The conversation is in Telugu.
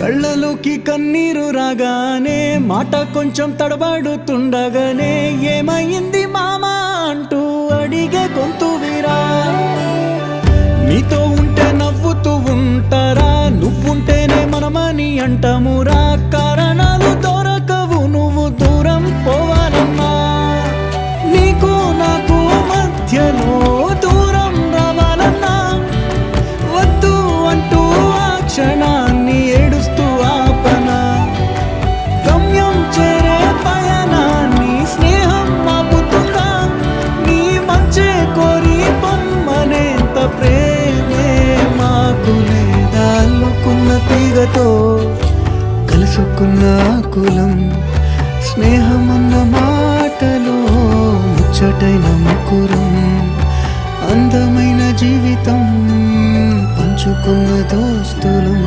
కళ్ళలోకి కన్నీరు రాగానే మాట కొంచెం తడబడుతుండగానే ఏమైంది మామా అంటూ అడిగే గొంతు వీరా. నీతో ఉంటే నవ్వుతూ ఉంటారా, నువ్వుంటేనే మనమని అంటామురా. కారణాలు దొరకవు నువ్వు దూరం పోవాలన్నా, నీకు నాకు మధ్యలో దూరం రావాలన్నా. వద్దు అంటూ ఆ క్షణాన్ని ఏడుస్తూ ఆపనా. గమ్యం చేరే పయనాన్ని స్నేహం ఆపుతుందా. నీ మంచే కోరి పొమ్మనేంత ప్రేమే మాకు లేదా. అల్లుకున్న తీగతో కలుసుకున్న కులం, స్నేహమన్న మాటలో ముచ్చటైన ముకురం. అందమైన జీవితం పంచుకున్న దోస్తులం.